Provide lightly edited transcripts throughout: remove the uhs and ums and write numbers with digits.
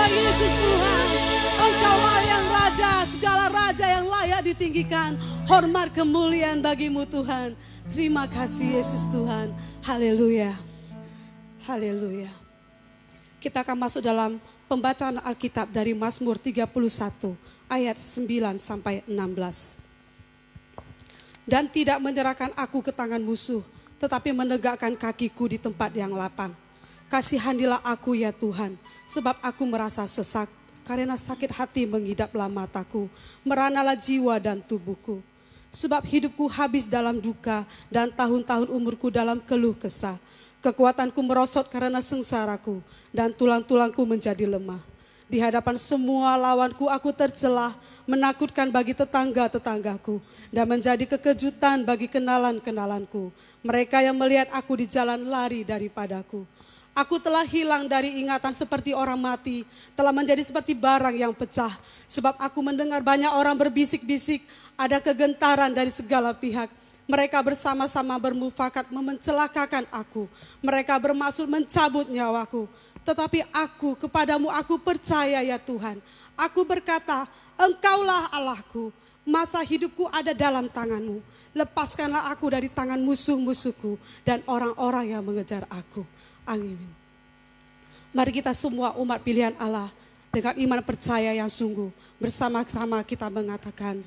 Yesus Tuhan. Engkaulah yang Raja, segala Raja yang layak ditinggikan. Hormat kemuliaan bagimu Tuhan. Terima kasih Yesus Tuhan. Haleluya. Haleluya. Kita akan masuk dalam pembacaan Alkitab dari Mazmur 31 ayat 9 sampai 16. Dan tidak menyerahkan aku ke tangan musuh, tetapi menegakkan kakiku di tempat yang lapang. Kasihanilah aku ya Tuhan, sebab aku merasa sesak, karena sakit hati mengidaplah mataku, meranalah jiwa dan tubuhku. Sebab hidupku habis dalam duka, dan tahun-tahun umurku dalam keluh kesah. Kekuatanku merosot karena sengsaraku, dan tulang-tulangku menjadi lemah. Di hadapan semua lawanku aku tercelah, menakutkan bagi tetangga-tetanggaku, dan menjadi kekejutan bagi kenalan-kenalanku. Mereka yang melihat aku di jalan lari daripadaku. Aku telah hilang dari ingatan seperti orang mati, telah menjadi seperti barang yang pecah. Sebab aku mendengar banyak orang berbisik-bisik, ada kegentaran dari segala pihak. Mereka bersama-sama bermufakat mencelakakan aku. Mereka bermaksud mencabut nyawaku. Tetapi aku, kepadamu aku percaya ya Tuhan. Aku berkata, Engkaulah Allahku. Masa hidupku ada dalam tanganmu. Lepaskanlah aku dari tangan musuh-musuhku dan orang-orang yang mengejar aku. Amin. Mari kita semua umat pilihan Allah dengan iman percaya yang sungguh. Bersama-sama kita mengatakan,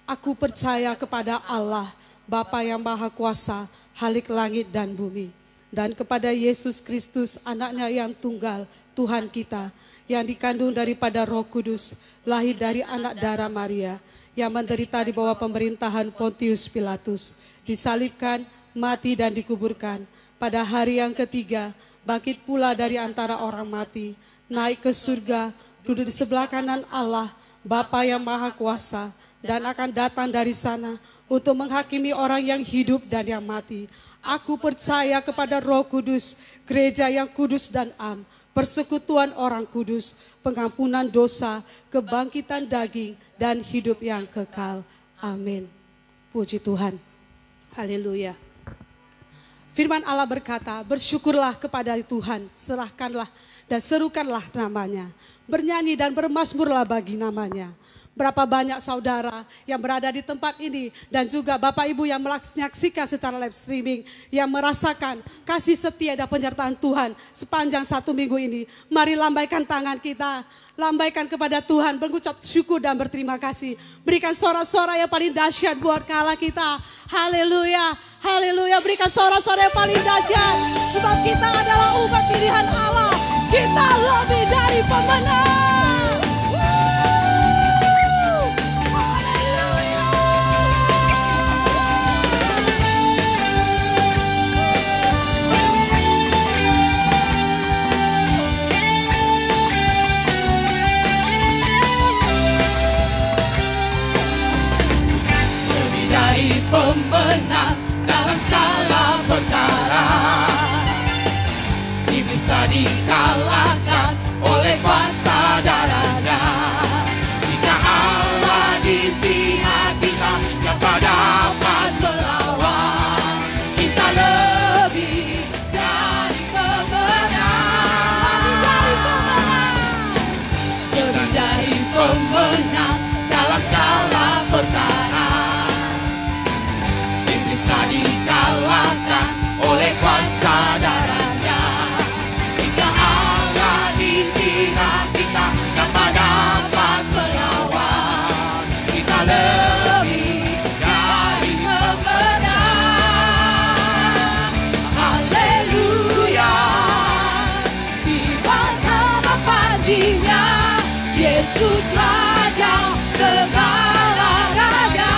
aku percaya kepada Allah, Bapa yang Maha Kuasa, Halik langit dan bumi. Dan kepada Yesus Kristus, anaknya yang tunggal, Tuhan kita, yang dikandung daripada Roh Kudus, lahir dari anak darah Maria, yang menderita di bawah pemerintahan Pontius Pilatus, disalibkan, mati dan dikuburkan. Pada hari yang ketiga, bangkit pula dari antara orang mati, naik ke surga, duduk di sebelah kanan Allah, Bapa yang Maha Kuasa, dan akan datang dari sana untuk menghakimi orang yang hidup dan yang mati. Aku percaya kepada Roh Kudus, gereja yang kudus dan am, persekutuan orang kudus, pengampunan dosa, kebangkitan daging, dan hidup yang kekal. Amin. Puji Tuhan. Haleluya. Firman Allah berkata, bersyukurlah kepada Tuhan, serahkanlah dan serukanlah namanya. Bernyanyi dan bermazmurlah bagi namanya. Berapa banyak saudara yang berada di tempat ini dan juga Bapak Ibu yang menyaksikan secara live streaming yang merasakan kasih setia dan penyertaan Tuhan sepanjang 1 minggu ini. Mari lambaikan tangan kita, lambaikan kepada Tuhan, mengucap syukur dan berterima kasih. Berikan sorak-sorak yang paling dahsyat buat Allah kita. Haleluya, haleluya, berikan sorak-sorak yang paling dahsyat. Sebab kita adalah umat pilihan Allah. Kita lebih dari pemenang. Pemenang dalam segala perkara, iblis tak dikalahkan oleh kuasa darahnya. Jika Allah di pihak kita, siapa dapat melawan? Kita lebih dari pemenang, lebih dari pemenang dalam segala perkara. Dikalahkan oleh kuasa darahnya. Jika Allah di pihak kita, siapa dapat melawan? Kita lebih dari pemenang. Haleluya, di nama panjinya Yesus Raja segala raja.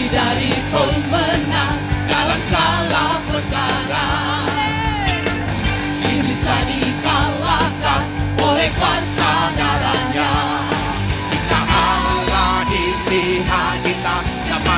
Dari pemenang dalam segala perkara, iblis tak dikalahkan oleh kuasa darahnya. Jika Allah di pihak kita, siapa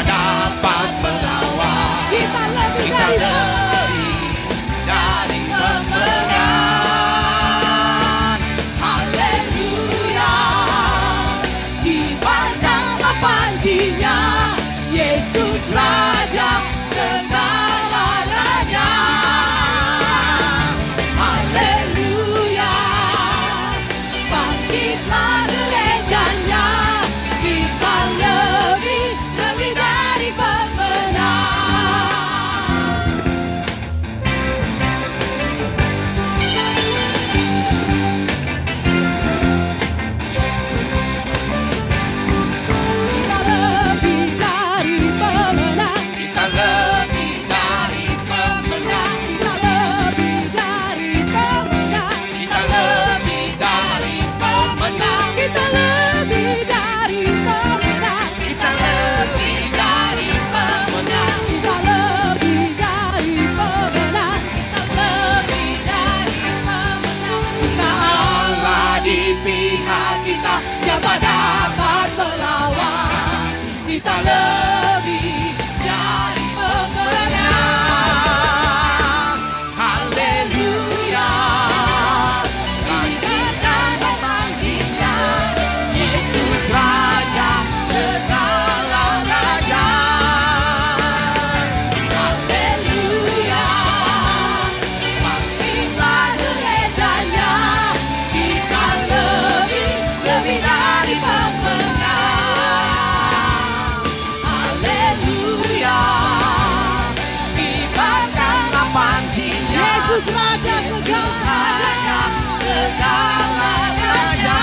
kita lebih dari pemenang. Haleluya, bangkitkan bangkitnya, Yesus Raja segala raja. Haleluya, bangkitlah gerejanya, kita lebih dari pemenang. Haleluya, kibarkanlah panjinya, Yesus Raja segala raja.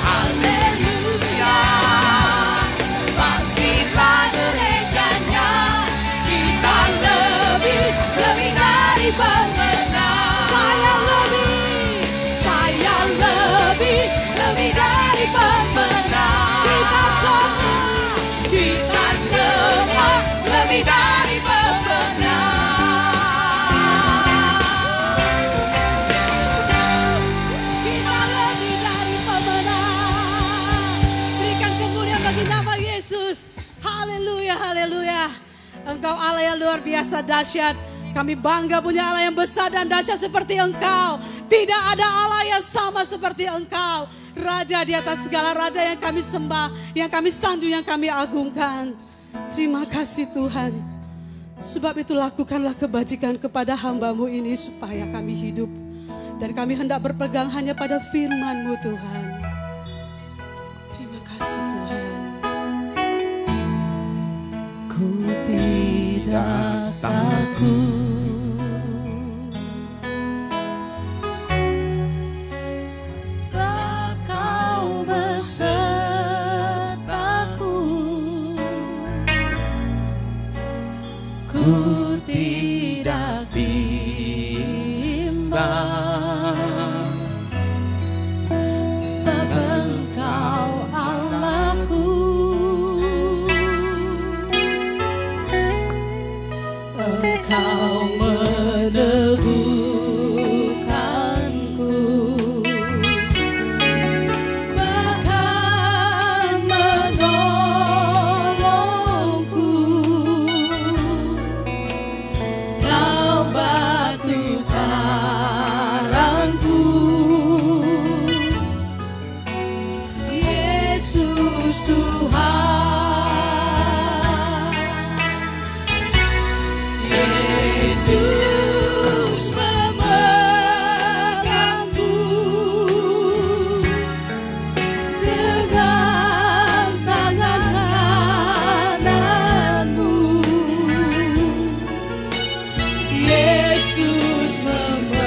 Haleluya, bangkitlah gerejanya, kita lebih dari pemenang. Saya lebih dari pemenang. Kita semua lebih dari pemenang. Kita lebih dari pemenang. Berikan kemuliaan bagi nama Yesus. Haleluya, haleluya. Engkau Allah yang luar biasa dahsyat. Kami bangga punya Allah yang besar dan dahsyat seperti Engkau. Tidak ada Allah yang sama seperti Engkau. Raja di atas segala raja yang kami sembah, yang kami sanjung, yang kami agungkan. Terima kasih Tuhan. Sebab itu lakukanlah kebajikan kepada hamba-Mu ini supaya kami hidup. Dan kami hendak berpegang hanya pada firman-Mu Tuhan. Terima kasih Tuhan. Ku tidak takut, sebab Kau besertaku. Ku tidak bimbang, sebab Engkau Allahku. Engkau meneguhkanku, bahkan menolongku. Kau batu karangku, Yesus Tuhan. Yesus memegangku dengan tangan kananmu. Yesus memberiku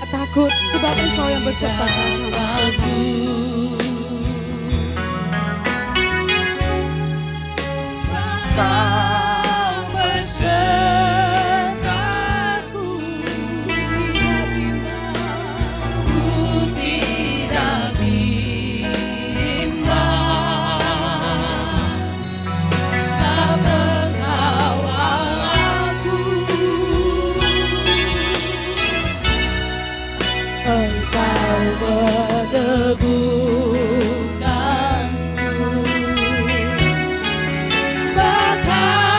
takut sebab Engkau yang beserta kami. Kau besertaku, ku tidak bimbang, sebab Engkau Allahku. Engkau meneguhkanku, bahkan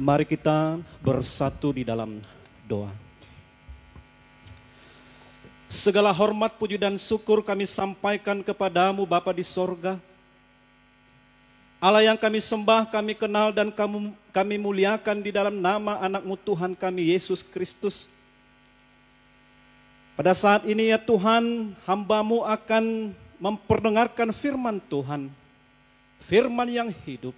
Mari kita bersatu di dalam doa. Segala hormat, puji dan syukur kami sampaikan kepadamu Bapa di sorga. Allah yang kami sembah, kami kenal dan kami muliakan di dalam nama anak-Mu Tuhan kami Yesus Kristus. Pada saat ini ya Tuhan, hamba-Mu akan memperdengarkan firman Tuhan. Firman yang hidup,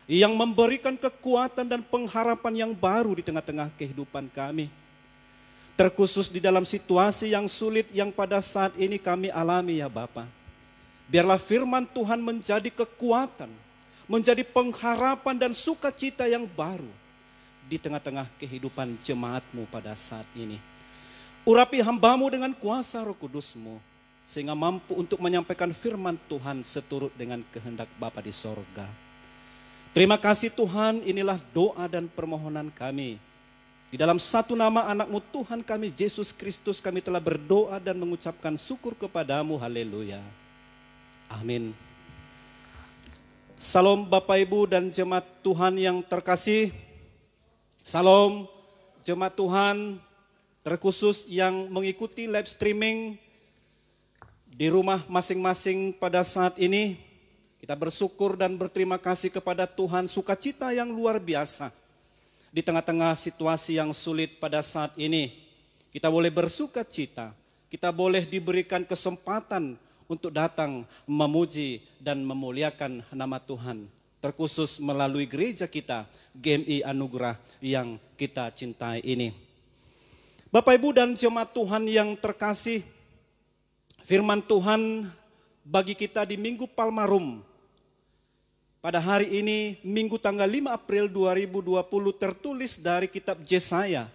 yang memberikan kekuatan dan pengharapan yang baru di tengah-tengah kehidupan kami. Terkhusus di dalam situasi yang sulit yang pada saat ini kami alami ya Bapa. Biarlah firman Tuhan menjadi kekuatan, menjadi pengharapan dan sukacita yang baru di tengah-tengah kehidupan jemaat-Mu pada saat ini. Urapi hamba-Mu dengan kuasa Roh Kudus-Mu, sehingga mampu untuk menyampaikan firman Tuhan seturut dengan kehendak Bapa di sorga. Terima kasih Tuhan, inilah doa dan permohonan kami. Di dalam satu nama anak-Mu Tuhan kami, Yesus Kristus, kami telah berdoa dan mengucapkan syukur kepadamu. Haleluya. Amin. Salam Bapak Ibu dan jemaat Tuhan yang terkasih. Salam jemaat Tuhan, terkhusus yang mengikuti live streaming di rumah masing-masing pada saat ini. Kita bersyukur dan berterima kasih kepada Tuhan, sukacita yang luar biasa. Di tengah-tengah situasi yang sulit pada saat ini, kita boleh bersukacita, kita boleh diberikan kesempatan untuk datang memuji dan memuliakan nama Tuhan. Terkhusus melalui gereja kita, GMI Anugerah yang kita cintai ini. Bapak Ibu dan jemaat Tuhan yang terkasih, firman Tuhan bagi kita di Minggu Palmarum pada hari ini, Minggu tanggal 5 April 2020, tertulis dari kitab Yesaya,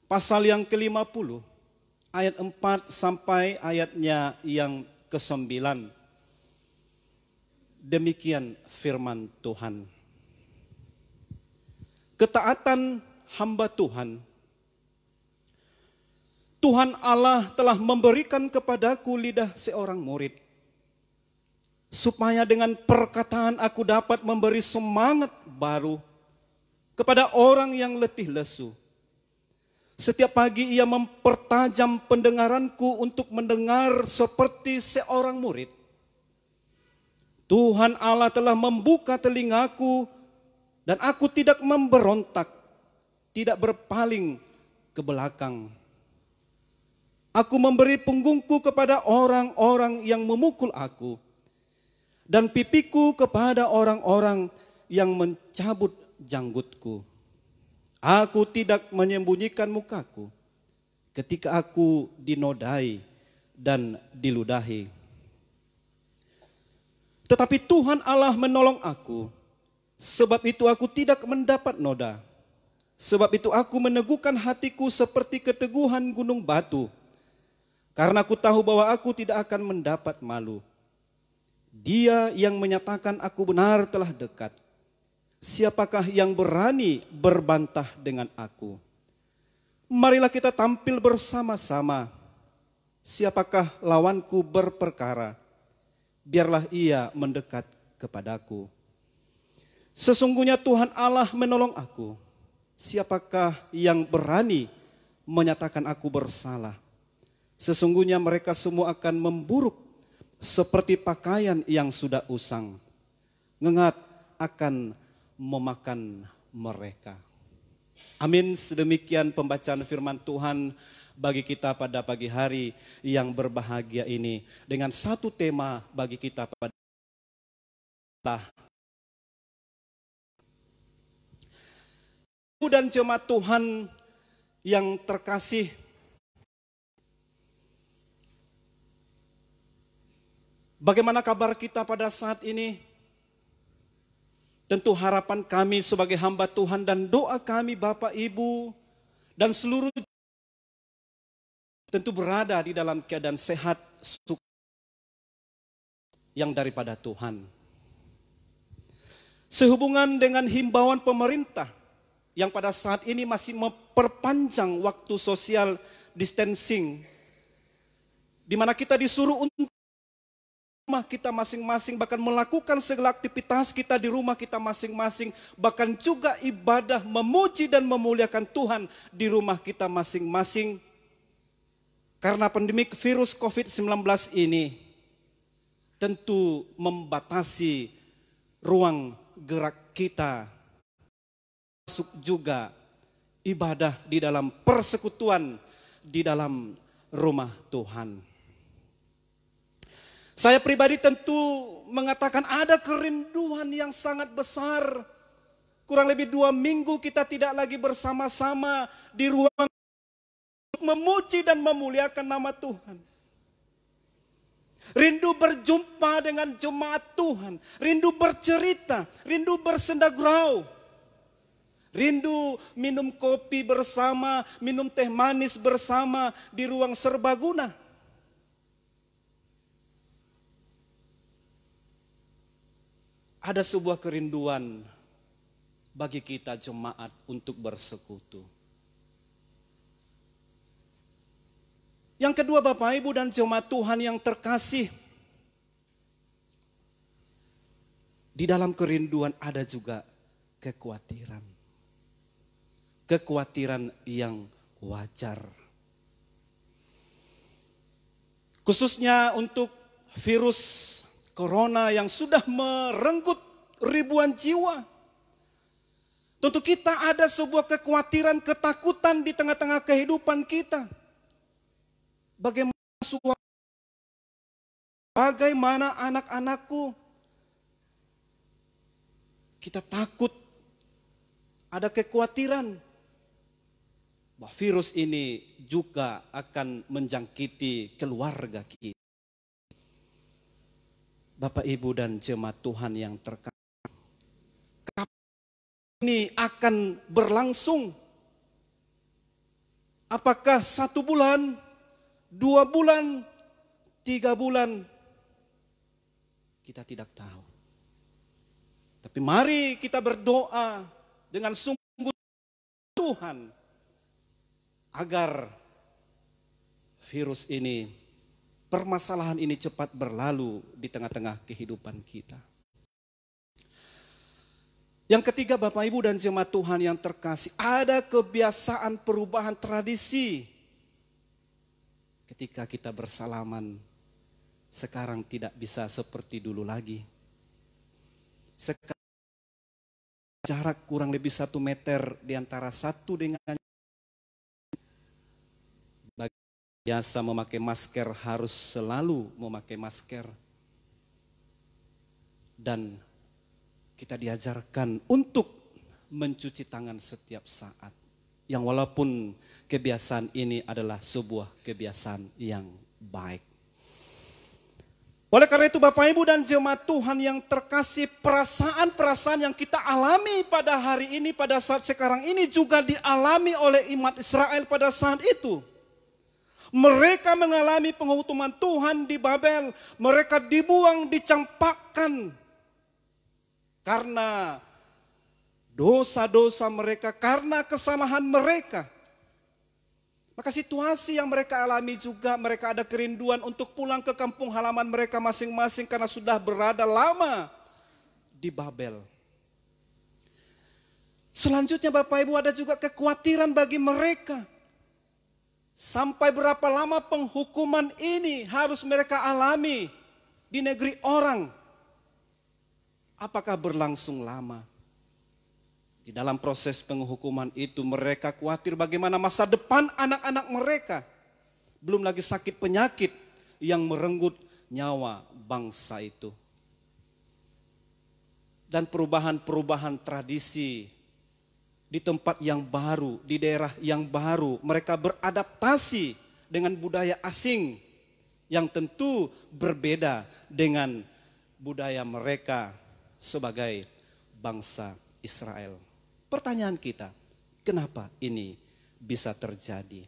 pasal yang ke-50, ayat 4 sampai ayatnya yang ke-9. Demikian firman Tuhan. Ketaatan hamba Tuhan. Tuhan Allah telah memberikan kepadaku lidah seorang murid, supaya dengan perkataan aku dapat memberi semangat baru kepada orang yang letih lesu. Setiap pagi ia mempertajam pendengaranku untuk mendengar seperti seorang murid. Tuhan Allah telah membuka telingaku dan aku tidak memberontak, tidak berpaling ke belakang. Aku memberi punggungku kepada orang-orang yang memukul aku, dan pipiku kepada orang-orang yang mencabut janggutku. Aku tidak menyembunyikan mukaku ketika aku dinodai dan diludahi. Tetapi Tuhan Allah menolong aku, sebab itu aku tidak mendapat noda. Sebab itu aku meneguhkan hatiku seperti keteguhan gunung batu, karena aku tahu bahwa aku tidak akan mendapat malu. Dia yang menyatakan aku benar telah dekat. Siapakah yang berani berbantah dengan aku? Marilah kita tampil bersama-sama. Siapakah lawanku berperkara? Biarlah ia mendekat kepadaku. Sesungguhnya Tuhan Allah menolong aku. Siapakah yang berani menyatakan aku bersalah? Sesungguhnya mereka semua akan memburuk seperti pakaian yang sudah usang. Ngengat akan memakan mereka. Amin. Sedemikian pembacaan firman Tuhan bagi kita pada pagi hari yang berbahagia ini. Dengan satu tema bagi kita pada dan jemaat Tuhan yang terkasih, bagaimana kabar kita pada saat ini? Tentu harapan kami sebagai hamba Tuhan dan doa kami Bapak Ibu dan seluruh tentu berada di dalam keadaan sehat yang daripada Tuhan. Sehubungan dengan himbauan pemerintah yang pada saat ini masih memperpanjang waktu social distancing, di mana kita disuruh untuk rumah kita masing-masing, bahkan melakukan segala aktivitas kita di rumah kita masing-masing, bahkan juga ibadah memuji dan memuliakan Tuhan di rumah kita masing-masing. Karena pandemi virus COVID-19 ini tentu membatasi ruang gerak kita, masuk juga ibadah di dalam persekutuan di dalam rumah Tuhan. Saya pribadi tentu mengatakan ada kerinduan yang sangat besar. Kurang lebih 2 minggu kita tidak lagi bersama-sama di ruang memuji dan memuliakan nama Tuhan. Rindu berjumpa dengan jemaat Tuhan. Rindu bercerita, rindu bersenda gurau. Rindu minum kopi bersama, minum teh manis bersama di ruang serbaguna. Ada sebuah kerinduan bagi kita jemaat untuk bersekutu. Yang kedua, Bapak Ibu dan jemaat Tuhan yang terkasih, di dalam kerinduan ada juga kekhawatiran. Kekhawatiran yang wajar. Khususnya untuk virus Corona yang sudah merenggut ribuan jiwa. Tentu kita ada sebuah kekhawatiran, ketakutan di tengah-tengah kehidupan kita. Bagaimana anak-anakku? Kita takut, ada kekhawatiran bahwa virus ini juga akan menjangkiti keluarga kita. Bapak, Ibu, dan jemaat Tuhan yang terkasih, kapan ini akan berlangsung? Apakah 1 bulan, 2 bulan, 3 bulan? Kita tidak tahu. Tapi mari kita berdoa dengan sungguh Tuhan agar virus ini, permasalahan ini cepat berlalu di tengah-tengah kehidupan kita. Yang ketiga, Bapak, Ibu, dan jemaat Tuhan yang terkasih, ada kebiasaan perubahan tradisi. Ketika kita bersalaman, sekarang tidak bisa seperti dulu lagi. Sekarang jarak kurang lebih 1 meter di antara satu dengan biasa memakai masker harus selalu memakai masker. Dan kita diajarkan untuk mencuci tangan setiap saat. Yang walaupun kebiasaan ini adalah sebuah kebiasaan yang baik. Oleh karena itu, Bapak, Ibu, dan jemaat Tuhan yang terkasih, perasaan-perasaan yang kita alami pada hari ini, pada saat sekarang ini juga dialami oleh umat Israel pada saat itu. Mereka mengalami penghukuman Tuhan di Babel. Mereka dibuang, dicampakkan. Karena dosa-dosa mereka, karena kesalahan mereka. Maka situasi yang mereka alami juga, mereka ada kerinduan untuk pulang ke kampung halaman mereka masing-masing karena sudah berada lama di Babel. Selanjutnya, Bapak, Ibu, ada juga kekhawatiran bagi mereka. Sampai berapa lama penghukuman ini harus mereka alami di negeri orang? Apakah berlangsung lama? Di dalam proses penghukuman itu mereka khawatir bagaimana masa depan anak-anak mereka. Belum lagi sakit penyakit yang merenggut nyawa bangsa itu. Dan perubahan-perubahan tradisi di tempat yang baru, di daerah yang baru, mereka beradaptasi dengan budaya asing yang tentu berbeda dengan budaya mereka sebagai bangsa Israel. Pertanyaan kita, kenapa ini bisa terjadi?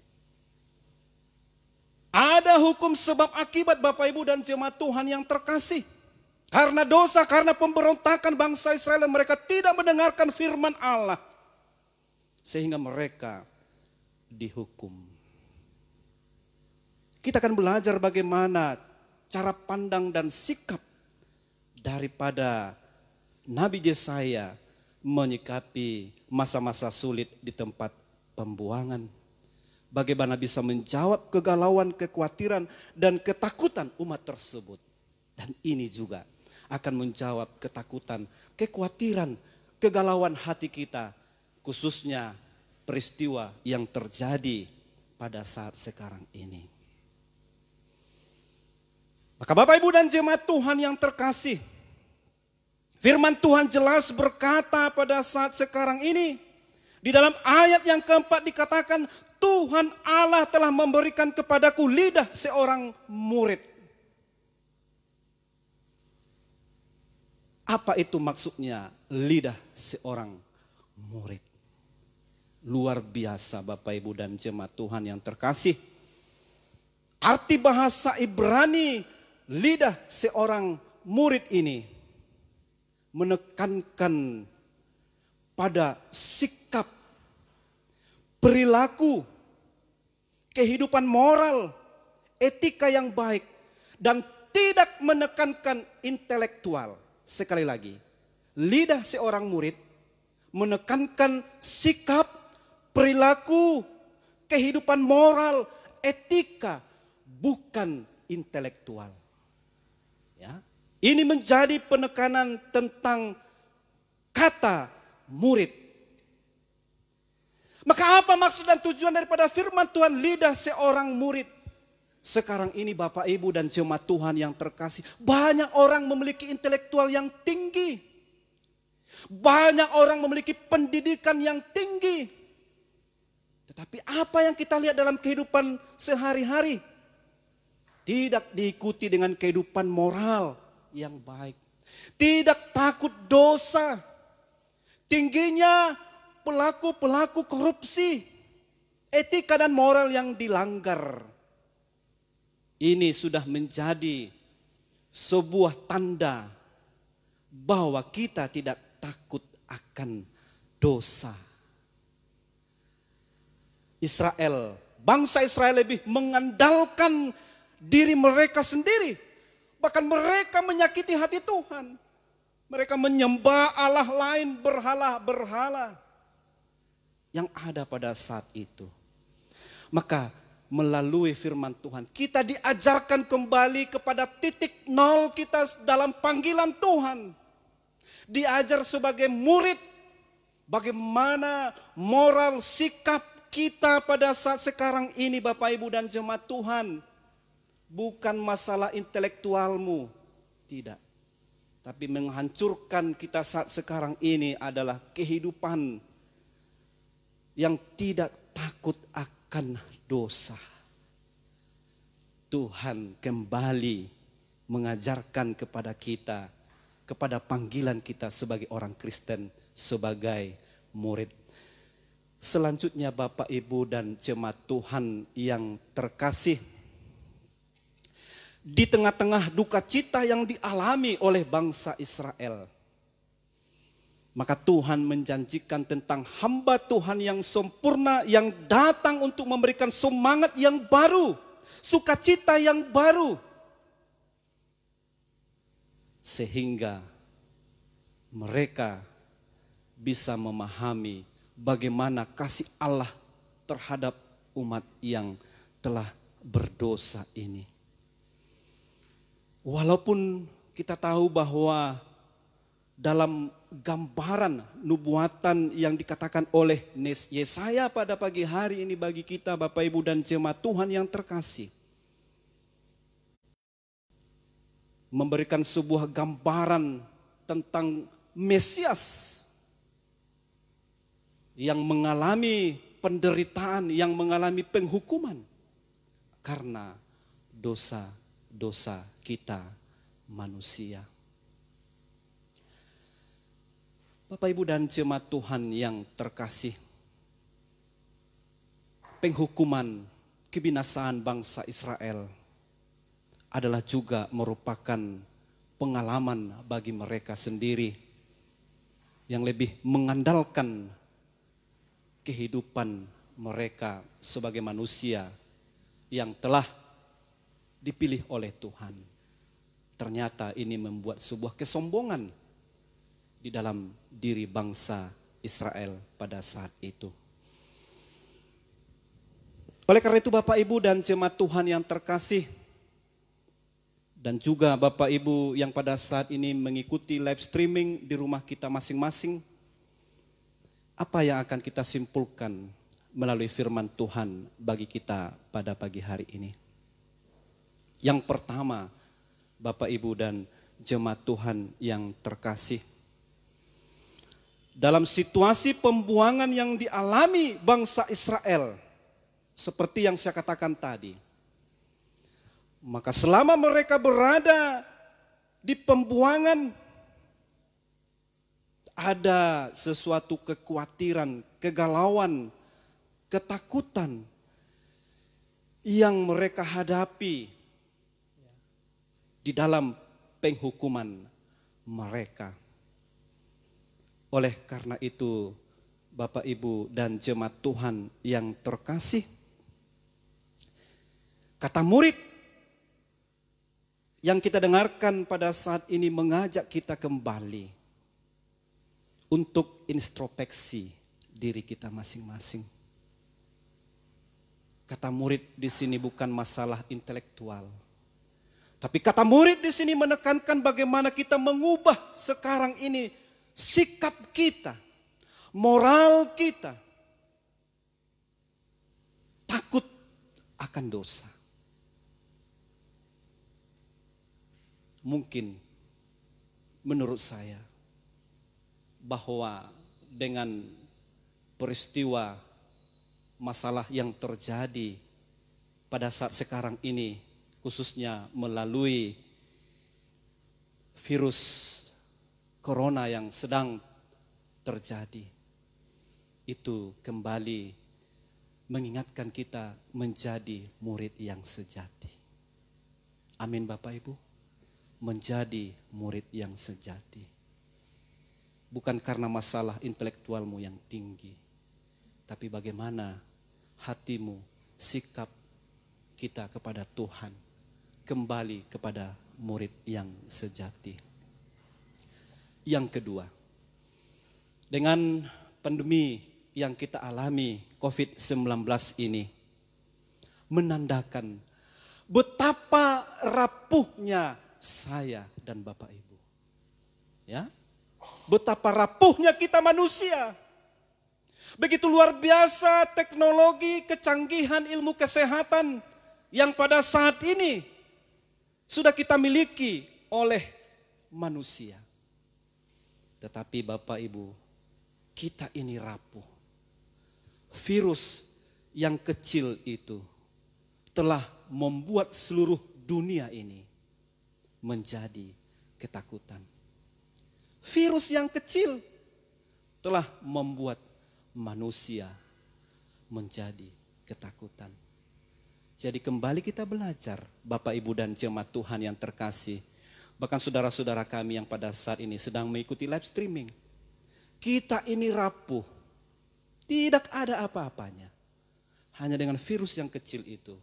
Ada hukum sebab akibat, Bapak, Ibu, dan jemaat Tuhan yang terkasih. Karena dosa, karena pemberontakan bangsa Israel, mereka tidak mendengarkan firman Allah. Sehingga mereka dihukum. Kita akan belajar bagaimana cara pandang dan sikap daripada Nabi Yesaya menyikapi masa-masa sulit di tempat pembuangan. Bagaimana bisa menjawab kegalauan, kekhawatiran, dan ketakutan umat tersebut. Dan ini juga akan menjawab ketakutan, kekhawatiran, kegalauan hati kita. Khususnya peristiwa yang terjadi pada saat sekarang ini. Maka Bapak Ibu dan jemaat Tuhan yang terkasih, firman Tuhan jelas berkata pada saat sekarang ini, di dalam ayat yang keempat dikatakan, Tuhan Allah telah memberikan kepadaku lidah seorang murid. Apa itu maksudnya lidah seorang murid? Luar biasa Bapak Ibu dan jemaat Tuhan yang terkasih. Arti bahasa Ibrani lidah seorang murid ini menekankan pada sikap, perilaku, kehidupan moral, etika yang baik, dan tidak menekankan intelektual. Sekali lagi, lidah seorang murid menekankan sikap, perilaku, kehidupan moral, etika, bukan intelektual. Ya, ini menjadi penekanan tentang kata murid. Maka apa maksud dan tujuan daripada firman Tuhan lidah seorang murid? Sekarang ini Bapak Ibu dan jemaat Tuhan yang terkasih, banyak orang memiliki intelektual yang tinggi. Banyak orang memiliki pendidikan yang tinggi. Tetapi apa yang kita lihat dalam kehidupan sehari-hari? Tidak diikuti dengan kehidupan moral yang baik. Tidak takut dosa. Tingginya pelaku-pelaku korupsi. Etika dan moral yang dilanggar. Ini sudah menjadi sebuah tanda bahwa kita tidak takut akan dosa. Israel, bangsa Israel lebih mengandalkan diri mereka sendiri. Bahkan mereka menyakiti hati Tuhan. Mereka menyembah Allah lain, berhala-berhala yang ada pada saat itu. Maka melalui firman Tuhan kita diajarkan kembali kepada titik nol kita dalam panggilan Tuhan. Diajar sebagai murid bagaimana moral sikap kita pada saat sekarang ini Bapak Ibu dan jemaat Tuhan. Bukan masalah intelektualmu, tidak. Tapi menghancurkan kita saat sekarang ini adalah kehidupan yang tidak takut akan dosa. Tuhan kembali mengajarkan kepada kita, kepada panggilan kita sebagai orang Kristen, sebagai murid. Selanjutnya Bapak Ibu dan jemaat Tuhan yang terkasih, di tengah-tengah duka cita yang dialami oleh bangsa Israel, maka Tuhan menjanjikan tentang hamba Tuhan yang sempurna yang datang untuk memberikan semangat yang baru, sukacita yang baru. Sehingga mereka bisa memahami bagaimana kasih Allah terhadap umat yang telah berdosa ini. Walaupun kita tahu bahwa dalam gambaran nubuatan yang dikatakan oleh Yesaya pada pagi hari ini bagi kita Bapak Ibu dan jemaat Tuhan yang terkasih, memberikan sebuah gambaran tentang Mesias yang mengalami penderitaan, yang mengalami penghukuman karena dosa-dosa kita manusia. Bapak Ibu dan jemaat Tuhan yang terkasih, penghukuman kebinasaan bangsa Israel adalah juga merupakan pengalaman bagi mereka sendiri yang lebih mengandalkan kehidupan mereka sebagai manusia yang telah dipilih oleh Tuhan. ternyata ini membuat sebuah kesombongan di dalam diri bangsa Israel pada saat itu. Oleh karena itu Bapak Ibu dan jemaat Tuhan yang terkasih, dan juga Bapak Ibu yang pada saat ini mengikuti live streaming di rumah kita masing-masing, apa yang akan kita simpulkan melalui firman Tuhan bagi kita pada pagi hari ini? Yang pertama, Bapak Ibu dan jemaat Tuhan yang terkasih, dalam situasi pembuangan yang dialami bangsa Israel, seperti yang saya katakan tadi, maka selama mereka berada di pembuangan, ada sesuatu kekhawatiran, kegalauan, ketakutan yang mereka hadapi di dalam penghukuman mereka. Oleh karena itu, Bapak Ibu dan jemaat Tuhan yang terkasih, kata murid yang kita dengarkan pada saat ini mengajak kita kembali untuk introspeksi diri kita masing-masing. Kata murid di sini bukan masalah intelektual, tapi kata murid di sini menekankan bagaimana kita mengubah sekarang ini sikap kita, moral kita, takut akan dosa. Mungkin menurut saya bahwa dengan peristiwa masalah yang terjadi pada saat sekarang ini, khususnya melalui virus corona yang sedang terjadi, itu kembali mengingatkan kita menjadi murid yang sejati. Amin Bapak Ibu. Menjadi murid yang sejati. Bukan karena masalah intelektualmu yang tinggi, tapi bagaimana hatimu, sikap kita kepada Tuhan, kembali kepada murid yang sejati. Yang kedua, dengan pandemi yang kita alami COVID-19 ini, menandakan betapa rapuhnya saya dan Bapak Ibu. Ya, betapa rapuhnya kita manusia. Begitu luar biasa teknologi, kecanggihan ilmu kesehatan yang pada saat ini sudah kita miliki oleh manusia. Tetapi Bapak Ibu, kita ini rapuh. Virus yang kecil itu telah membuat seluruh dunia ini menjadi ketakutan. Virus yang kecil telah membuat manusia menjadi ketakutan. Jadi kembali kita belajar, Bapak Ibu dan jemaat Tuhan yang terkasih, bahkan saudara-saudara kami yang pada saat ini sedang mengikuti live streaming. Kita ini rapuh, tidak ada apa-apanya. Hanya dengan virus yang kecil itu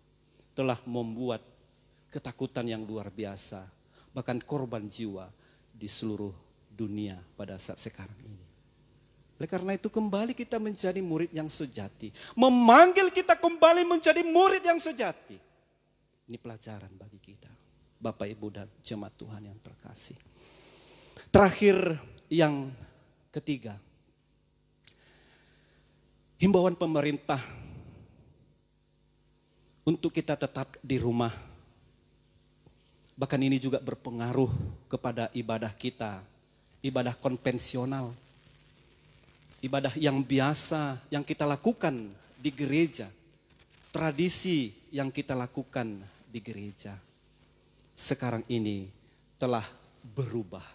telah membuat ketakutan yang luar biasa. Bahkan korban jiwa di seluruh dunia pada saat sekarang ini. Oleh karena itu kembali kita menjadi murid yang sejati. Memanggil kita kembali menjadi murid yang sejati. Ini pelajaran bagi kita. Bapak Ibu dan jemaat Tuhan yang terkasih. Terakhir yang ketiga. Himbauan pemerintah untuk kita tetap di rumah. Bahkan ini juga berpengaruh kepada ibadah kita, ibadah konvensional, ibadah yang biasa yang kita lakukan di gereja, tradisi yang kita lakukan di gereja. Sekarang ini telah berubah.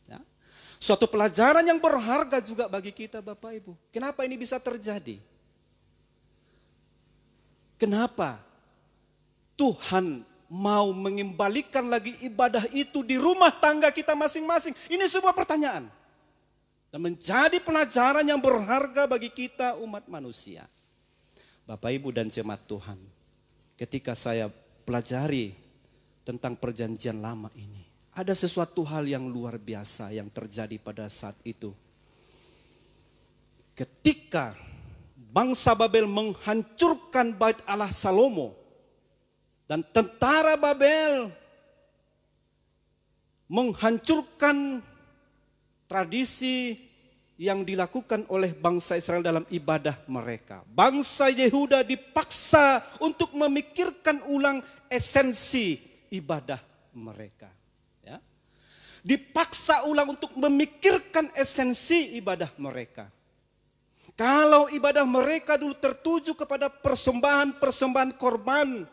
Ya. Suatu pelajaran yang berharga juga bagi kita Bapak Ibu. Kenapa ini bisa terjadi? Kenapa Tuhan mau mengembalikan lagi ibadah itu di rumah tangga kita masing-masing? Ini sebuah pertanyaan. Dan menjadi pelajaran yang berharga bagi kita umat manusia. Bapak Ibu dan jemaat Tuhan, ketika saya pelajari tentang perjanjian lama ini, Ada sesuatu hal yang luar biasa yang terjadi pada saat itu. Ketika bangsa Babel menghancurkan bait Allah Salomo dan tentara Babel menghancurkan tradisi yang dilakukan oleh bangsa Israel dalam ibadah mereka. Bangsa Yehuda dipaksa untuk memikirkan ulang esensi ibadah mereka. Ya. Dipaksa ulang untuk memikirkan esensi ibadah mereka. Kalau ibadah mereka dulu tertuju kepada persembahan-persembahan korban,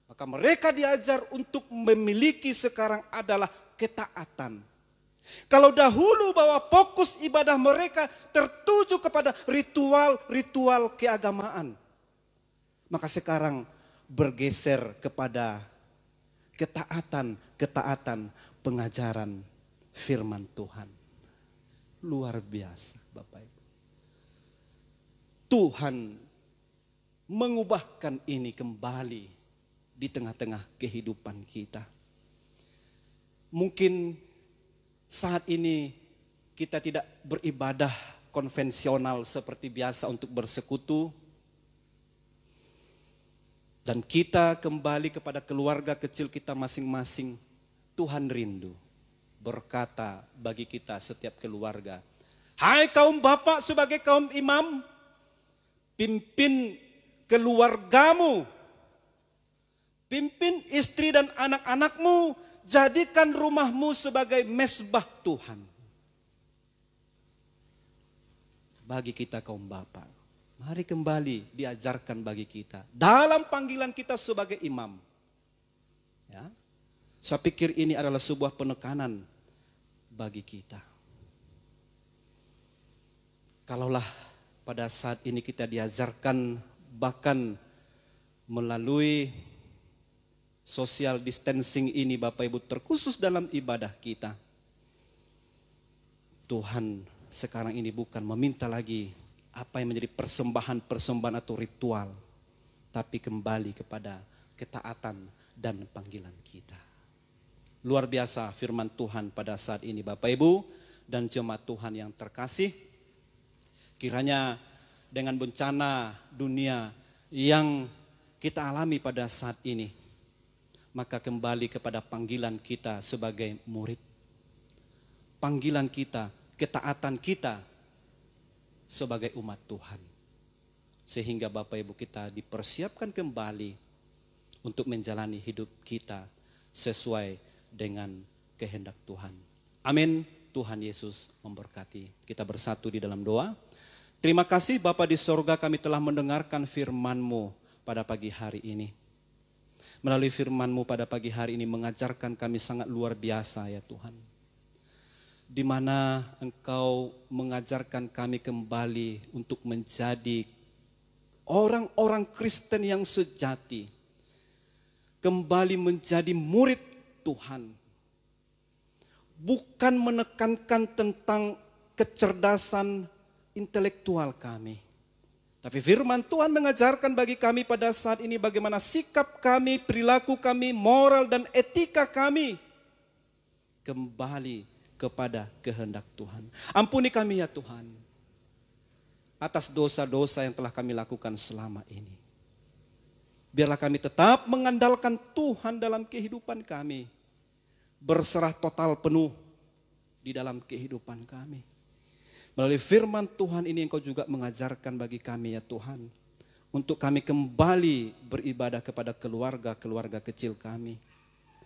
maka mereka diajar untuk memiliki sekarang adalah ketaatan. Kalau dahulu bahwa fokus ibadah mereka tertuju kepada ritual-ritual keagamaan, maka sekarang bergeser kepada ketaatan pengajaran firman Tuhan. Luar biasa Bapak Ibu. Tuhan mengubahkan ini kembali di tengah-tengah kehidupan kita. Mungkin saat ini kita tidak beribadah konvensional seperti biasa untuk bersekutu. Dan kita kembali kepada keluarga kecil kita masing-masing. Tuhan rindu berkata bagi kita setiap keluarga. Hai kaum bapak sebagai kaum imam, pimpin keluargamu. Pimpin istri dan anak-anakmu. Jadikan rumahmu sebagai mezbah Tuhan. Bagi kita kaum bapak, mari kembali diajarkan bagi kita. Dalam panggilan kita sebagai imam. Ya, saya pikir ini adalah sebuah penekanan bagi kita. Kalaulah pada saat ini kita diajarkan bahkan melalui social distancing ini Bapak Ibu terkhusus dalam ibadah kita. Tuhan sekarang ini bukan meminta lagi apa yang menjadi persembahan-persembahan atau ritual. Tapi kembali kepada ketaatan dan panggilan kita. Luar biasa firman Tuhan pada saat ini Bapak Ibu dan jemaat Tuhan yang terkasih. Kiranya dengan bencana dunia yang kita alami pada saat ini, maka kembali kepada panggilan kita sebagai murid. Panggilan kita, ketaatan kita sebagai umat Tuhan. Sehingga Bapak Ibu kita dipersiapkan kembali untuk menjalani hidup kita sesuai dengan kehendak Tuhan. Amin. Tuhan Yesus memberkati. Kita bersatu di dalam doa. Terima kasih Bapa di sorga, kami telah mendengarkan firman-Mu pada pagi hari ini. Melalui firman-Mu pada pagi hari ini mengajarkan kami sangat luar biasa ya Tuhan. Di mana Engkau mengajarkan kami kembali untuk menjadi orang-orang Kristen yang sejati. Kembali menjadi murid Tuhan. Bukan menekankan tentang kecerdasan intelektual kami. Tapi firman Tuhan mengajarkan bagi kami pada saat ini bagaimana sikap kami, perilaku kami, moral dan etika kami kembali kepada kehendak Tuhan. Ampuni kami ya Tuhan atas dosa-dosa yang telah kami lakukan selama ini. Biarlah kami tetap mengandalkan Tuhan dalam kehidupan kami. Berserah total penuh di dalam kehidupan kami. Melalui firman Tuhan ini Engkau juga mengajarkan bagi kami ya Tuhan. Untuk kami kembali beribadah kepada keluarga-keluarga kecil kami.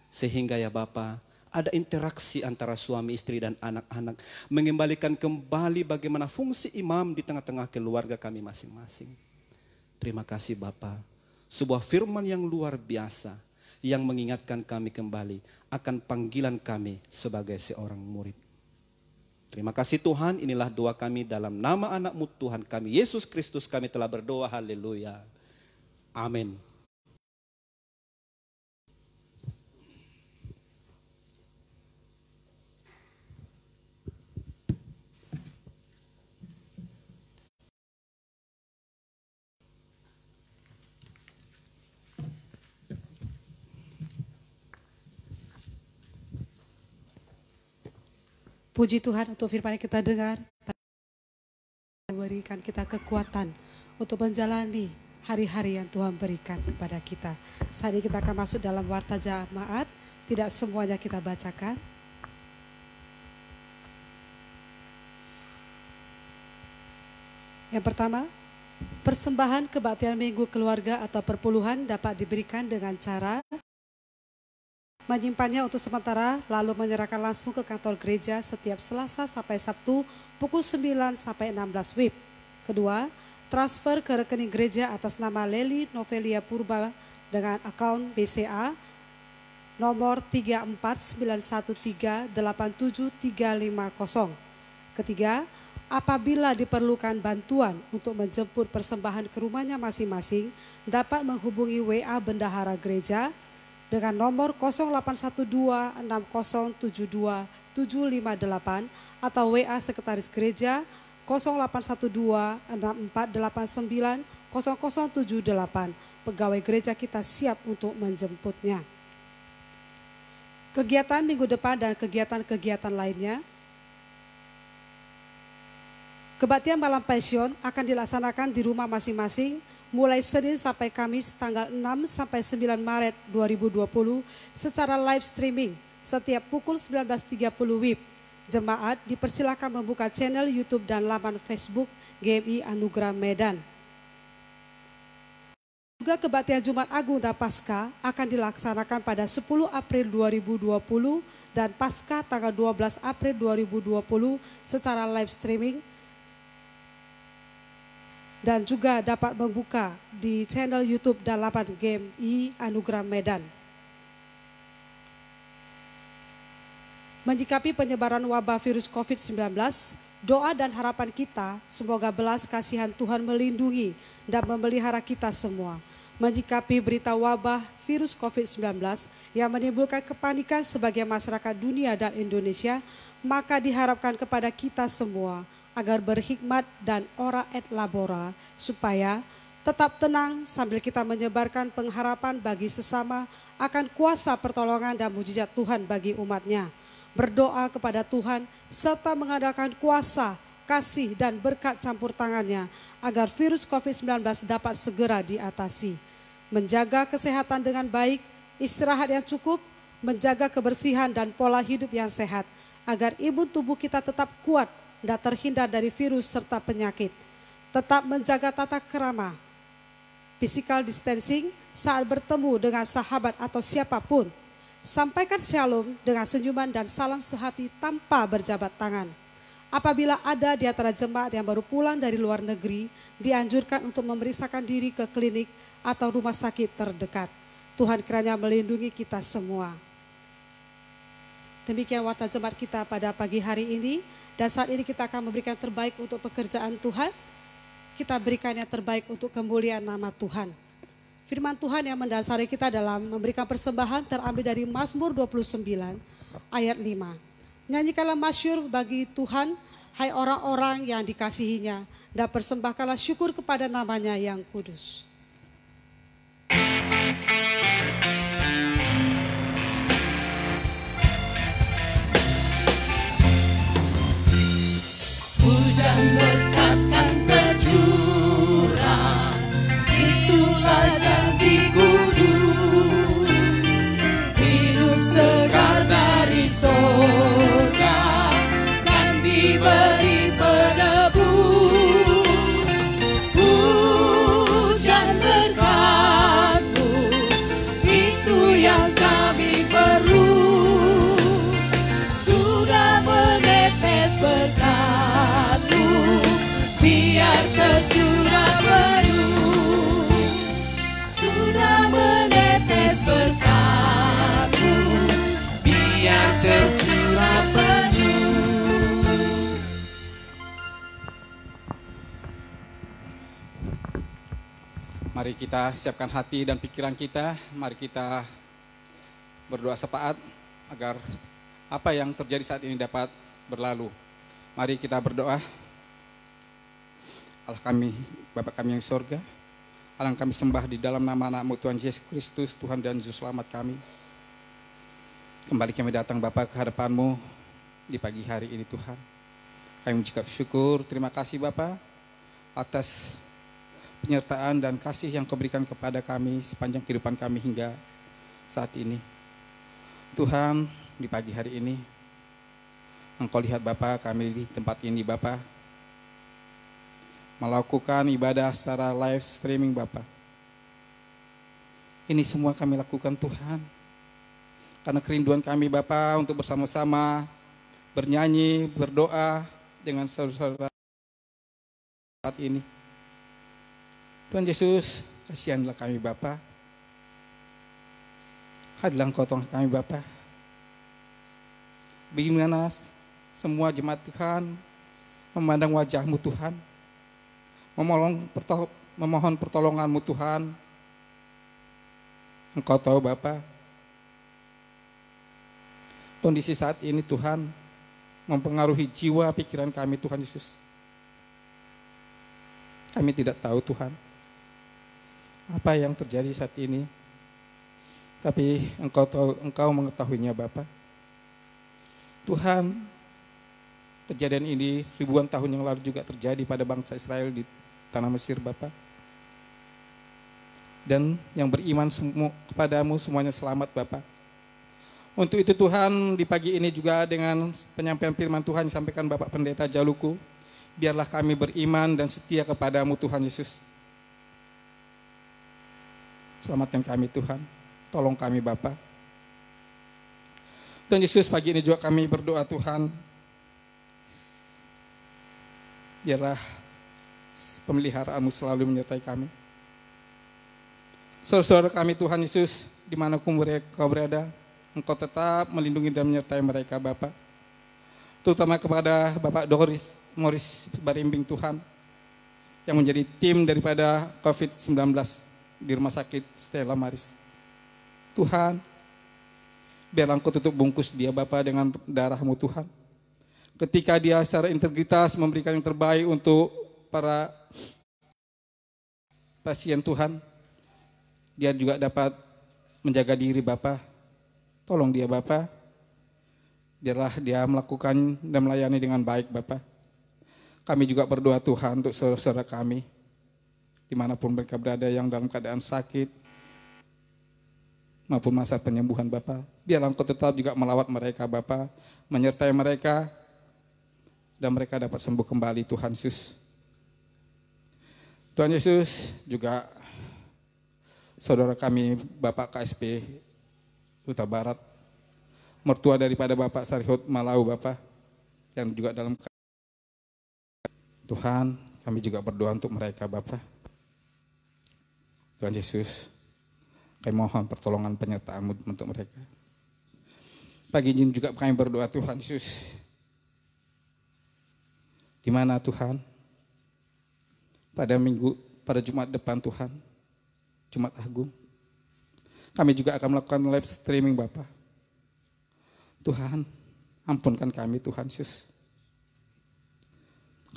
Sehingga ya Bapa, ada interaksi antara suami istri dan anak-anak. Mengembalikan kembali bagaimana fungsi imam di tengah-tengah keluarga kami masing-masing. Terima kasih Bapa. Sebuah firman yang luar biasa. Yang mengingatkan kami kembali akan panggilan kami sebagai seorang murid. Terima kasih Tuhan, inilah doa kami dalam nama anak-Mu Tuhan kami, Yesus Kristus kami telah berdoa, haleluya. Amin. Puji Tuhan untuk firman yang kita dengar. Memberikan kita kekuatan untuk menjalani hari-hari yang Tuhan berikan kepada kita. Saat ini kita akan masuk dalam warta jamaat. Tidak semuanya kita bacakan. Yang pertama, persembahan kebaktian minggu keluarga atau perpuluhan dapat diberikan dengan cara menyimpannya untuk sementara, lalu menyerahkan langsung ke kantor gereja setiap Selasa sampai Sabtu pukul 9 sampai 16 WIB. Kedua, transfer ke rekening gereja atas nama Leli Novelia Purba dengan akun BCA nomor 34913875350. Ketiga, apabila diperlukan bantuan untuk menjemput persembahan ke rumahnya masing-masing, dapat menghubungi WA Bendahara Gereja dengan nomor 081260727758 atau WA Sekretaris Gereja 081264890078. Pegawai gereja kita siap untuk menjemputnya. Kegiatan minggu depan dan kegiatan-kegiatan lainnya. Kebaktian Malam Passion akan dilaksanakan di rumah masing-masing mulai Senin sampai Kamis tanggal 6 sampai 9 Maret 2020 secara live streaming setiap pukul 19.30 WIB. Jemaat dipersilakan membuka channel YouTube dan laman Facebook GMI Anugerah Medan. Juga kebaktian Jumat Agung dan Paskah akan dilaksanakan pada 10 April 2020 dan Paskah tanggal 12 April 2020 secara live streaming dan juga dapat membuka di channel YouTube dan laman GMI Anugerah Medan. Menyikapi penyebaran wabah virus COVID-19, doa dan harapan kita semoga belas kasihan Tuhan melindungi dan memelihara kita semua. Menyikapi berita wabah virus COVID-19 yang menimbulkan kepanikan sebagian masyarakat dunia dan Indonesia, maka diharapkan kepada kita semua agar berhikmat dan ora et labora, supaya tetap tenang sambil kita menyebarkan pengharapan bagi sesama akan kuasa pertolongan dan mujizat Tuhan bagi umatnya. Berdoa kepada Tuhan serta mengandalkan kuasa, kasih dan berkat campur tangannya agar virus COVID-19 dapat segera diatasi. Menjaga kesehatan dengan baik, istirahat yang cukup, menjaga kebersihan dan pola hidup yang sehat agar imun tubuh kita tetap kuat dan terhindar dari virus serta penyakit. Tetap menjaga tata krama, physical distancing saat bertemu dengan sahabat atau siapapun. Sampaikan shalom dengan senyuman dan salam sehati tanpa berjabat tangan. Apabila ada di antara jemaat yang baru pulang dari luar negeri, dianjurkan untuk memeriksakan diri ke klinik atau rumah sakit terdekat. Tuhan kiranya melindungi kita semua. Demikian warta jemaat kita pada pagi hari ini. Dan saat ini kita akan memberikan terbaik untuk pekerjaan Tuhan. Kita berikan yang terbaik untuk kemuliaan nama Tuhan. Firman Tuhan yang mendasari kita dalam memberikan persembahan terambil dari Mazmur 29 ayat 5. Nyanyikanlah masyhur bagi Tuhan, hai orang-orang yang dikasihinya, dan persembahkanlah syukur kepada namanya yang kudus. Hujan berkat dan tercurah, itulah janji kudus. Hidup segar dari surga dan diberi penebus. Hujan berkat-Mu, itu yang kami perlu. Sudah menetes berkat, biar tercurah penuh. Sudah menetes berkat-Mu, biar tercurah penuh. Mari kita siapkan hati dan pikiran kita. Mari kita berdoa sepaat agar apa yang terjadi saat ini dapat berlalu. Mari kita berdoa. Allah kami, Bapa kami yang di surga, Allah yang kami sembah di dalam nama anak-Mu Tuhan Yesus Kristus, Tuhan dan Juru Selamat kami. Kembali kami datang Bapa ke hadapan-Mu di pagi hari ini Tuhan. Kami mengucap syukur, terima kasih Bapa atas penyertaan dan kasih yang Kau berikan kepada kami sepanjang kehidupan kami hingga saat ini. Tuhan, di pagi hari ini Engkau lihat Bapa, kami di tempat ini Bapa melakukan ibadah secara live streaming Bapa. Ini semua kami lakukan Tuhan karena kerinduan kami Bapa untuk bersama-sama bernyanyi, berdoa dengan saudara saat ini. Tuhan Yesus, kasihanlah kami Bapa. Hadirlah Engkau tolong kami Bapa. Bagaimana semua jemaat Tuhan memandang wajah-Mu Tuhan, memohon pertolongan-Mu Tuhan. Engkau tahu Bapa, kondisi saat ini Tuhan mempengaruhi jiwa pikiran kami Tuhan Yesus. Kami tidak tahu Tuhan apa yang terjadi saat ini, tapi Engkau tahu, Engkau mengetahuinya Bapa. Tuhan, kejadian ini ribuan tahun yang lalu juga terjadi pada bangsa Israel di tanah Mesir Bapa. Dan yang beriman kepadamu semuanya selamat Bapa. Untuk itu Tuhan, di pagi ini juga dengan penyampaian firman Tuhan disampaikan Bapak Pendeta Jaluku, biarlah kami beriman dan setia kepadamu Tuhan Yesus. Selamatkan kami Tuhan, tolong kami Bapa. Tuhan Yesus, pagi ini juga kami berdoa Tuhan, biarlah pemeliharaanmu selalu menyertai kami. Saudara-saudara kami Tuhan Yesus, dimanapun mereka berada, Engkau tetap melindungi dan menyertai mereka Bapa. Terutama kepada Bapak Morris Barimbing Tuhan, yang menjadi tim daripada COVID-19 di Rumah Sakit Stella Maris. Tuhan, biarlah Engkau tutup bungkus dia Bapa dengan darah-Mu Tuhan. Ketika dia secara integritas memberikan yang terbaik untuk para pasien Tuhan, dia juga dapat menjaga diri Bapa. Tolong dia Bapa, biarlah dia melakukan dan melayani dengan baik Bapa. Kami juga berdoa Tuhan untuk saudara-saudara kami, dimanapun mereka berada yang dalam keadaan sakit, maupun masa penyembuhan Bapa. Biarlah Engkau tetap juga melawat mereka Bapa, menyertai mereka, dan mereka dapat sembuh kembali Tuhan Yesus. Tuhan Yesus, juga saudara kami Bapak KSP Huta Barat, mertua daripada Bapak Sarihot Malau Bapak, yang juga dalam Tuhan, kami juga berdoa untuk mereka Bapak. Tuhan Yesus, kami mohon pertolongan penyertaan-Mu untuk mereka. Pagi ini juga kami berdoa Tuhan Yesus, di mana Tuhan, pada Jumat depan Tuhan, Jumat Agung, kami juga akan melakukan live streaming Bapak. Tuhan, ampunkan kami Tuhan Yesus.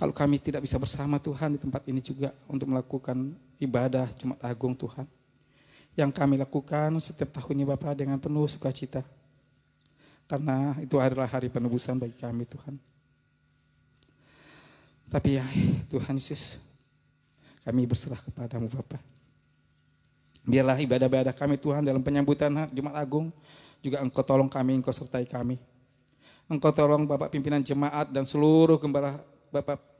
Kalau kami tidak bisa bersama Tuhan di tempat ini juga untuk melakukan ibadah Jumat Agung Tuhan, yang kami lakukan setiap tahunnya Bapa dengan penuh sukacita, karena itu adalah hari penebusan bagi kami Tuhan. Tapi ya Tuhan Yesus, kami berserah kepadamu Bapa. Biarlah ibadah-ibadah kami Tuhan dalam penyambutan Jumat Agung, juga Engkau tolong kami, Engkau sertai kami. Engkau tolong Bapak pimpinan jemaat dan seluruh gembala Bapak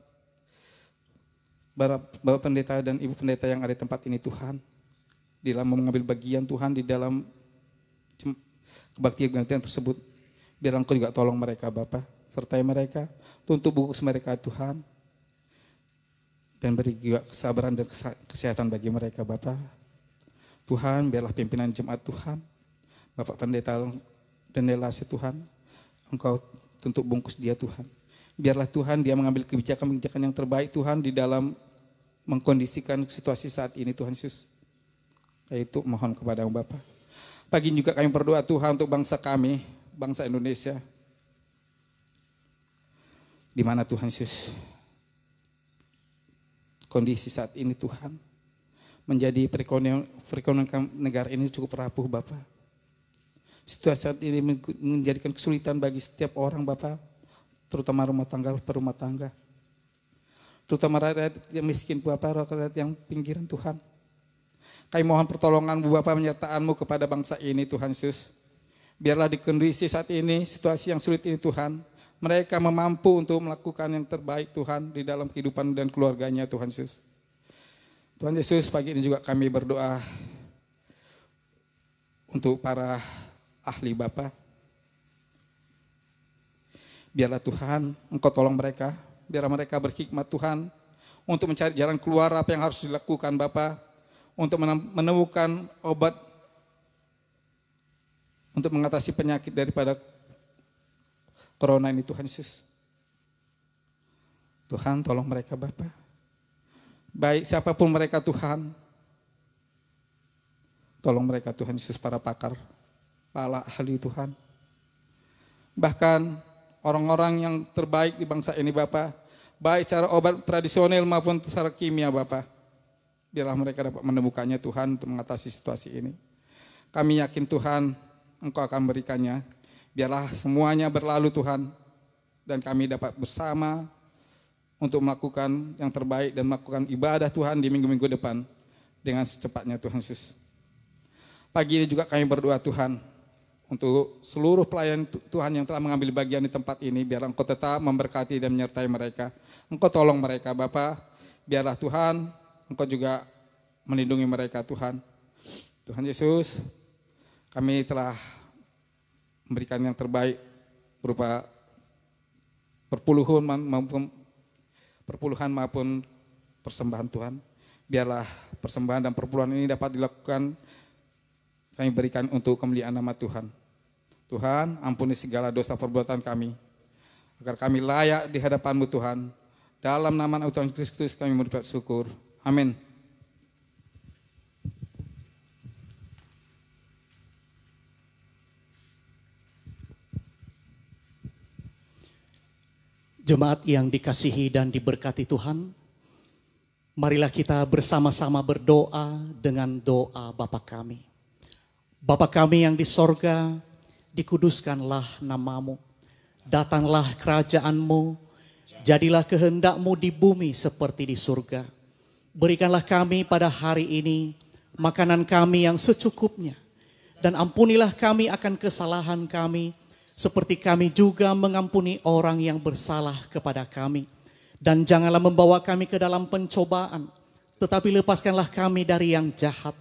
pendeta dan Ibu pendeta yang ada di tempat ini Tuhan, di dalam mengambil bagian Tuhan di dalam kebaktian tersebut. Biar Engkau juga tolong mereka Bapa, sertai mereka, tuntut bungkus mereka Tuhan, dan beri juga kesabaran dan kesehatan bagi mereka Bapa. Tuhan, biarlah pimpinan jemaat Tuhan, Bapak pendeta dan delasi Tuhan, Engkau tuntut bungkus dia Tuhan. Biarlah Tuhan dia mengambil kebijakan-kebijakan yang terbaik Tuhan di dalam mengkondisikan situasi saat ini Tuhan Yesus. Yaitu mohon kepada Bapa. Pagi ini juga kami berdoa Tuhan untuk bangsa kami, bangsa Indonesia. Di mana Tuhan Yesus, kondisi saat ini Tuhan, menjadi perekonomian negara ini cukup rapuh Bapa. Situasi saat ini menjadikan kesulitan bagi setiap orang Bapa, terutama rumah tangga per rumah tangga. Terutama rakyat yang miskin Bapa, rakyat yang pinggiran Tuhan. Kami mohon pertolongan Bapa, penyertaan-Mu kepada bangsa ini Tuhan Yesus. Biarlah di kondisi saat ini, situasi yang sulit ini Tuhan, mereka mampu untuk melakukan yang terbaik Tuhan di dalam kehidupan dan keluarganya Tuhan Yesus. Tuhan Yesus, pagi ini juga kami berdoa untuk para ahli Bapa. Biarlah Tuhan, Engkau tolong mereka, biar mereka berhikmat Tuhan untuk mencari jalan keluar apa yang harus dilakukan Bapa, untuk menemukan obat untuk mengatasi penyakit daripada corona ini Tuhan Yesus. Tuhan tolong mereka Bapa. Baik siapapun mereka Tuhan, tolong mereka Tuhan Yesus, para pakar, para ahli Tuhan. Bahkan orang-orang yang terbaik di bangsa ini Bapa, baik secara obat tradisional maupun secara kimia Bapa, biarlah mereka dapat menemukannya Tuhan untuk mengatasi situasi ini. Kami yakin Tuhan, Engkau akan berikannya. Biarlah semuanya berlalu Tuhan, dan kami dapat bersama untuk melakukan yang terbaik dan melakukan ibadah Tuhan di minggu-minggu depan dengan secepatnya Tuhan Yesus. Pagi ini juga kami berdoa Tuhan, untuk seluruh pelayan Tuhan yang telah mengambil bagian di tempat ini, biar Engkau tetap memberkati dan menyertai mereka. Engkau tolong mereka Bapa, biarlah Tuhan, Engkau juga melindungi mereka Tuhan. Tuhan Yesus, kami telah memberikan yang terbaik berupa perpuluhan maupun persembahan Tuhan. Biarlah persembahan dan perpuluhan ini dapat dilakukan, kami berikan untuk kemuliaan nama Tuhan. Tuhan, ampuni segala dosa perbuatan kami, agar kami layak di hadapan-Mu Tuhan. Dalam nama Tuhan Kristus kami mengucap syukur. Amin. Jemaat yang dikasihi dan diberkati Tuhan, marilah kita bersama-sama berdoa dengan doa Bapa kami. Bapa kami yang di sorga, dikuduskanlah nama-Mu. Datanglah kerajaan-Mu, jadilah kehendak-Mu di bumi seperti di surga. Berikanlah kami pada hari ini makanan kami yang secukupnya. Dan ampunilah kami akan kesalahan kami, seperti kami juga mengampuni orang yang bersalah kepada kami. Dan janganlah membawa kami ke dalam pencobaan, tetapi lepaskanlah kami dari yang jahat.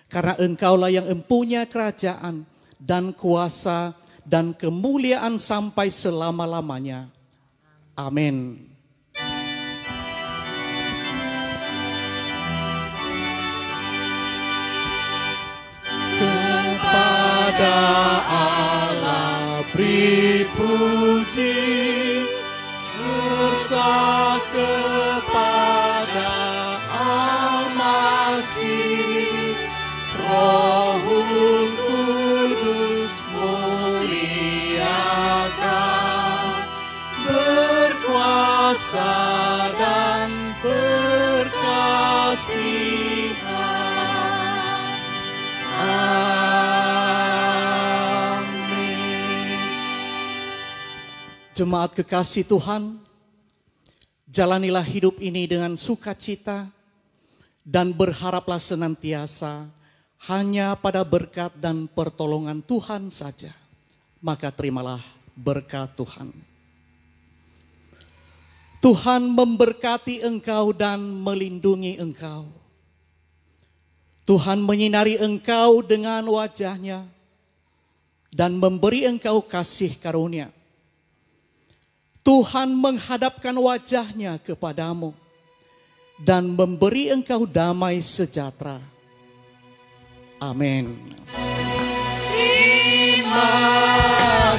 Karena Engkaulah yang empunya kerajaan dan kuasa dan kemuliaan sampai selama-lamanya. Amin. Kepada Allah beri puji, serta kepada Al-Masih, Rohul Kudus muliakan, berkuasa dan berkasihan. Amin. Jemaat kekasih Tuhan, jalanilah hidup ini dengan sukacita dan berharaplah senantiasa hanya pada berkat dan pertolongan Tuhan saja. Maka terimalah berkat Tuhan. Tuhan memberkati engkau dan melindungi engkau. Tuhan menyinari engkau dengan wajah-Nya dan memberi engkau kasih karunia. Tuhan menghadapkan wajah-Nya kepadamu dan memberi engkau damai sejahtera. Amin. Terima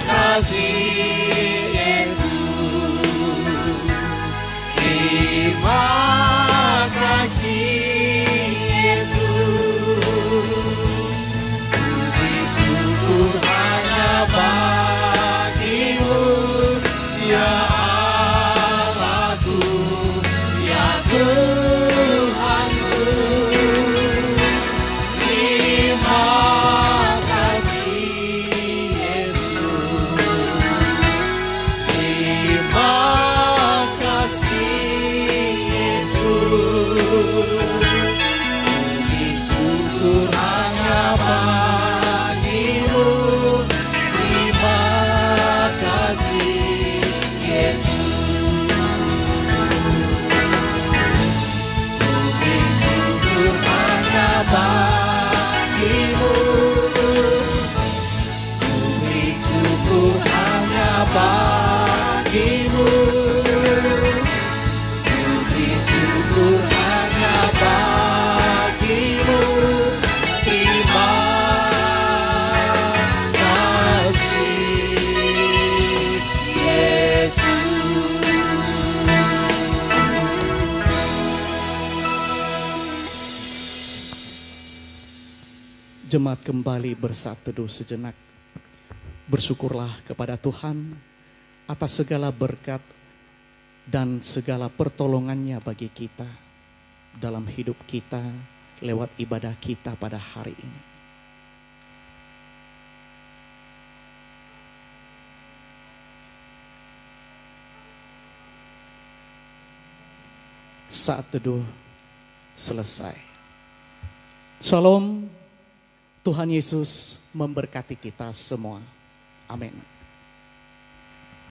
kasih Yesus. Terima kasih Yesus. Puji syukur hanya bagi-Mu, ya Allahku, ya Tuhanku. Terima kasih Yesus. Terima Jemaat kembali bersatu teduh sejenak. Bersyukurlah kepada Tuhan atas segala berkat dan segala pertolongannya bagi kita dalam hidup kita lewat ibadah kita pada hari ini. Saat teduh selesai. Shalom, Tuhan Yesus memberkati kita semua. Amin.